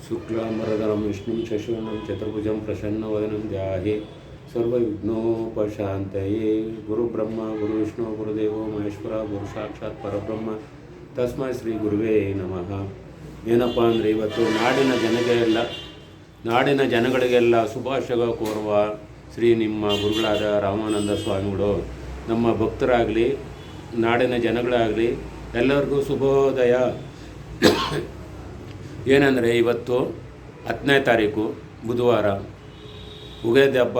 शुक्लांबरधरं विष्णुं शशिवर्णं चतुर्भुजं प्रसन्नवदनं ध्याये सर्वविघ्नोपशान्तये गुरुब्रह्मा गुरुविष्णु गुरुदेवो महेश्वर गुरुसाक्षाತ್ ಪರಬ್ರಹ್ಮ ತಸ್ಮೈ ಶ್ರೀ ಗುರುವೇ ನಮಃ. ಏನಪ್ಪ ಅಂದರೆ ಇವತ್ತು ನಾಡಿನ ಜನಗಳಿಗೆಲ್ಲ ಶುಭಾಶಯ ಕೋರುವ ಶ್ರೀ ನಿಮ್ಮ ಗುರುಗಳಾದ ರಾಮಾನಂದ ಸ್ವಾಮಿಗಳು ನಮ್ಮ ಭಕ್ತರಾಗಲಿ ನಾಡಿನ ಜನಗಳಾಗಲಿ ಎಲ್ಲರಿಗೂ ಶುಭೋದಯ. ಏನಂದರೆ ಇವತ್ತು 10ನೇ ತಾರೀಕು ಬುಧವಾರ, ಉಗಾದಿ ಹಬ್ಬ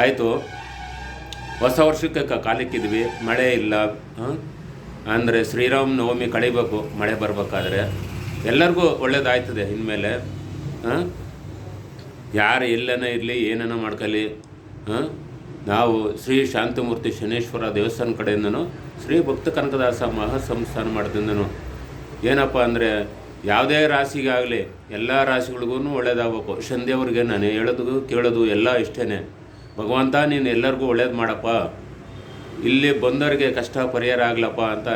ಆಯಿತು. ಹೊಸ ವರ್ಷಕ್ಕೆ ಕಾಲಿಕ್ಕಿದ್ವಿ, ಮಳೆ ಇಲ್ಲ. ಅಂದರೆ ಶ್ರೀರಾಮ ನವಮಿ ಕಳಿಬೇಕು, ಮಳೆ ಬರಬೇಕಾದ್ರೆ ಎಲ್ಲರಿಗೂ ಒಳ್ಳೇದಾಯ್ತದೆ. ಇನ್ಮೇಲೆ ಯಾರು ಎಲ್ಲನೇ ಇರಲಿ ಏನನ್ನ ಮಾಡ್ಕೊಳ್ಳಿ, ನಾವು ಶ್ರೀ ಶಾಂತಮೂರ್ತಿ ಶನೇಶ್ವರ ದೇವಸ್ಥಾನ ಕಡೆಯಿಂದನೂ ಶ್ರೀ ಭಕ್ತ ಕನಕದಾಸ ಮಹಾಸಂಸ್ಥಾನ ಮಾಡೋದ್ರಿಂದನೂ ಏನಪ್ಪ ಅಂದರೆ ಯಾವುದೇ ರಾಶಿಗಾಗಲಿ ಎಲ್ಲ ರಾಶಿಗಳಿಗೂ ಒಳ್ಳೇದಾಗಬೇಕು. ಶನಿದೇವ್ರಿಗೆ ನಾನು ಹೇಳೋದು ಕೇಳೋದು ಎಲ್ಲ ಇಷ್ಟೇ. ಭಗವಂತ ನೀನು ಎಲ್ಲರಿಗೂ ಒಳ್ಳೇದು ಮಾಡಪ್ಪ, ಇಲ್ಲಿ ಬಂದವರಿಗೆ ಕಷ್ಟ ಪರಿಹಾರ ಆಗ್ಲಪ್ಪ ಅಂತ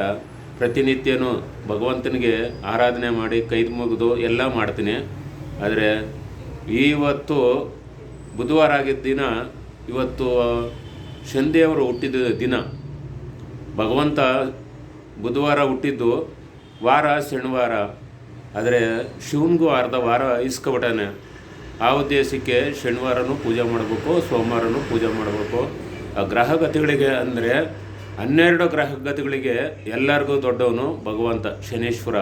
ಪ್ರತಿನಿತ್ಯನೂ ಭಗವಂತನಿಗೆ ಆರಾಧನೆ ಮಾಡಿ ಕೈ ಮುಗಿದು ಎಲ್ಲ ಮಾಡ್ತೀನಿ. ಆದರೆ ಇವತ್ತು ಬುಧವಾರ ಆಗಿದ್ದ ದಿನ, ಇವತ್ತು ಶನಿದೇವರು ಹುಟ್ಟಿದ ದಿನ. ಭಗವಂತ ಬುಧವಾರ ಹುಟ್ಟಿದ್ದು ವಾರ ಶನಿವಾರ, ಆದರೆ ಶಿವನಿಗೂ ಅರ್ಧ ವಾರ ಇಸ್ಕೊಬಿಟ್ಟಾನೆ. ಆ ಉದ್ದೇಶಕ್ಕೆ ಶನಿವಾರನೂ ಪೂಜೆ ಮಾಡಬೇಕು, ಸೋಮವಾರನೂ ಪೂಜೆ ಮಾಡಬೇಕು. ಆ ಗ್ರಹಗತಿಗಳಿಗೆ ಅಂದರೆ 12 ಗ್ರಹಗತಿಗಳಿಗೆ ಎಲ್ಲರಿಗೂ ದೊಡ್ಡವನು ಭಗವಂತ ಶನೇಶ್ವರ.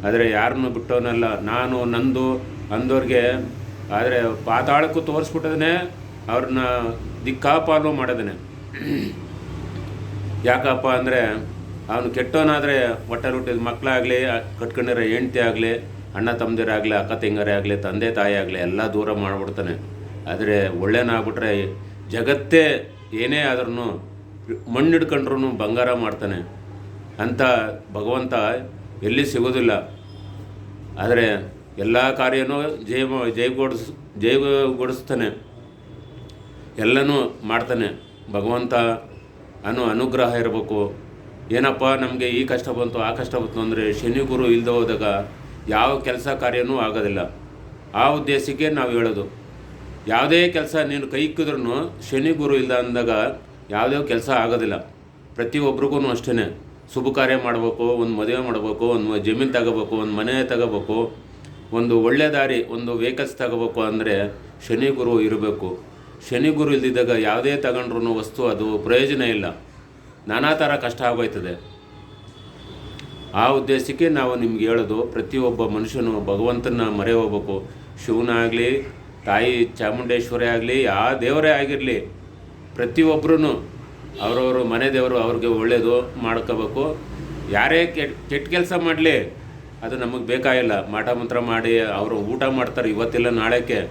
ಆದರೆ ಯಾರನ್ನು ಬಿಟ್ಟವನಲ್ಲ. ನಾನು ನಂದು ಅಂದವ್ರಿಗೆ ಆದರೆ ಪಾತಾಳಕ್ಕೂ ತೋರಿಸ್ಬಿಟ್ಟಿದ್ದಾನೆ, ಅವ್ರನ್ನ ದಿಕ್ಕಾಪಾಲು ಮಾಡಿದ್ದಾನೆ. ಯಾಕಪ್ಪ ಅಂದರೆ ಅವನು ಕೆಟ್ಟವನಾದರೆ ಹೊಟ್ಟೆಲಿ ಹುಟ್ಟಿದ ಮಕ್ಕಳಾಗಲಿ, ಕಟ್ಕೊಂಡಿರೋ ಹೆಂಡ್ತಿ ಆಗಲಿ, ಅಣ್ಣ ತಮ್ಮದಿರಾಗಲಿ, ಅಕ್ಕ ತಂಗರೇ ಆಗಲಿ, ತಂದೆ ತಾಯಿ ಆಗಲಿ ಎಲ್ಲ ದೂರ ಮಾಡಿಬಿಡ್ತಾನೆ. ಆದರೆ ಒಳ್ಳೆಯನಾಗ್ಬಿಟ್ರೆ ಜಗತ್ತೇ ಏನೇ ಆದ್ರೂ ಮಣ್ಣಿಡ್ಕೊಂಡ್ರೂ ಬಂಗಾರ ಮಾಡ್ತಾನೆ ಅಂತ ಭಗವಂತ ಎಲ್ಲಿ ಸಿಗೋದಿಲ್ಲ. ಆದರೆ ಎಲ್ಲ ಕಾರ್ಯನೂ ಜಯಗೊಳಿಸ್ತಾನೆ, ಎಲ್ಲನೂ ಮಾಡ್ತಾನೆ. ಭಗವಂತ ಅನುಗ್ರಹ ಇರಬೇಕು. ಏನಪ್ಪ ನಮಗೆ ಈ ಕಷ್ಟ ಬಂತು ಆ ಕಷ್ಟ ಬಂತು ಅಂದರೆ ಶನಿ ಗುರು ಇಲ್ಲದೆ ಹೋದಾಗ ಯಾವ ಕೆಲಸ ಕಾರ್ಯನೂ ಆಗೋದಿಲ್ಲ. ಆ ಉದ್ದೇಶಕ್ಕೆ ನಾವು ಹೇಳೋದು, ಯಾವುದೇ ಕೆಲಸ ನೀನು ಕೈ ಇಕ್ಕಿದ್ರೂ ಶನಿ ಗುರು ಇಲ್ಲ ಅಂದಾಗ ಯಾವುದೇ ಕೆಲಸ ಆಗೋದಿಲ್ಲ. ಪ್ರತಿಯೊಬ್ರಿಗೂ ಅಷ್ಟೇ. ಶುಭ ಕಾರ್ಯ ಮಾಡಬೇಕು, ಒಂದು ಮದುವೆ ಮಾಡಬೇಕು, ಒಂದು ಜಮೀನು ತಗೋಬೇಕು, ಒಂದು ಮನೆ ತಗೋಬೇಕು, ಒಂದು ಒಳ್ಳೆ ದಾರಿ, ಒಂದು ವೆಹಿಕಲ್ಸ್ ತಗೋಬೇಕು ಅಂದರೆ ಶನಿ ಗುರು ಇರಬೇಕು. ಶನಿ ಗುರು ಇಲ್ದಿದ್ದಾಗ ಯಾವುದೇ ತಗೊಂಡ್ರೂ ವಸ್ತು ಅದು ಪ್ರಯೋಜನ ಇಲ್ಲ, ನಾನಾ ಥರ ಕಷ್ಟ ಆಗೋಯ್ತದೆ. ಆ ಉದ್ದೇಶಕ್ಕೆ ನಾವು ನಿಮ್ಗೆ ಹೇಳೋದು, ಪ್ರತಿಯೊಬ್ಬ ಮನುಷ್ಯನು ಭಗವಂತನ ಮರೆ ಹೋಗ್ಬೇಕು. ಶಿವನಾಗಲಿ, ತಾಯಿ ಚಾಮುಂಡೇಶ್ವರಿ ಆಗಲಿ, ಯಾವ ದೇವರೇ ಆಗಿರಲಿ, ಪ್ರತಿಯೊಬ್ಬರೂ ಅವರವರು ಮನೆ ದೇವರು ಅವ್ರಿಗೆ ಒಳ್ಳೆಯದು ಮಾಡ್ಕೋಬೇಕು. ಯಾರೇ ಕೆಟ್ಟ ಕೆಲಸ ಮಾಡಲಿ ಅದು ನಮಗೆ ಬೇಕಾಗಿಲ್ಲ. ಮಾಟ ಮಂತ್ರ ಮಾಡಿ ಅವರು ಊಟ ಮಾಡ್ತಾರೆ ಇವತ್ತಿಲ್ಲ ನಾಳೆಗೆ.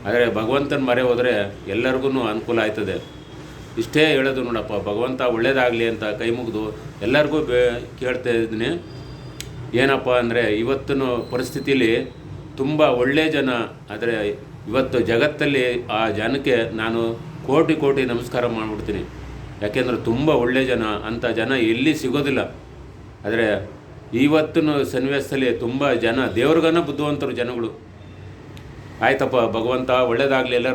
ಆದರೆ ಭಗವಂತನ ಮರೆ ಹೋದರೆ ಎಲ್ಲರಿಗೂ ಅನುಕೂಲ ಆಯ್ತದೆ. ಇಷ್ಟೇ ಹೇಳೋದು ನೋಡಪ್ಪ. ಭಗವಂತ ಒಳ್ಳೇದಾಗಲಿ ಅಂತ ಕೈ ಮುಗಿದು ಎಲ್ಲರಿಗೂ ಕೇಳ್ತಾ ಇದ್ದೀನಿ. ಏನಪ್ಪ ಅಂದರೆ ಇವತ್ತಿನ ಪರಿಸ್ಥಿತಿಯಲ್ಲಿ ತುಂಬ ಒಳ್ಳೆಯ ಜನ, ಆದರೆ ಇವತ್ತು ಜಗತ್ತಲ್ಲಿ ಆ ಜನಕ್ಕೆ ನಾನು ಕೋಟಿ ನಮಸ್ಕಾರ ಮಾಡಿಬಿಡ್ತೀನಿ. ಯಾಕೆಂದರೆ ತುಂಬ ಒಳ್ಳೆಯ ಜನ, ಅಂಥ ಜನ ಎಲ್ಲಿ ಸಿಗೋದಿಲ್ಲ. ಆದರೆ ಇವತ್ತಿನ ಸನ್ನಿವೇಶದಲ್ಲಿ ತುಂಬ ಜನ ದೇವ್ರಿಗನ ಬುದ್ಧಿವಂತರು ಜನಗಳು. ಆಯ್ತಪ್ಪ, ಭಗವಂತ ಒಳ್ಳೇದಾಗಲಿ ಎಲ್ಲರಿಗೂ.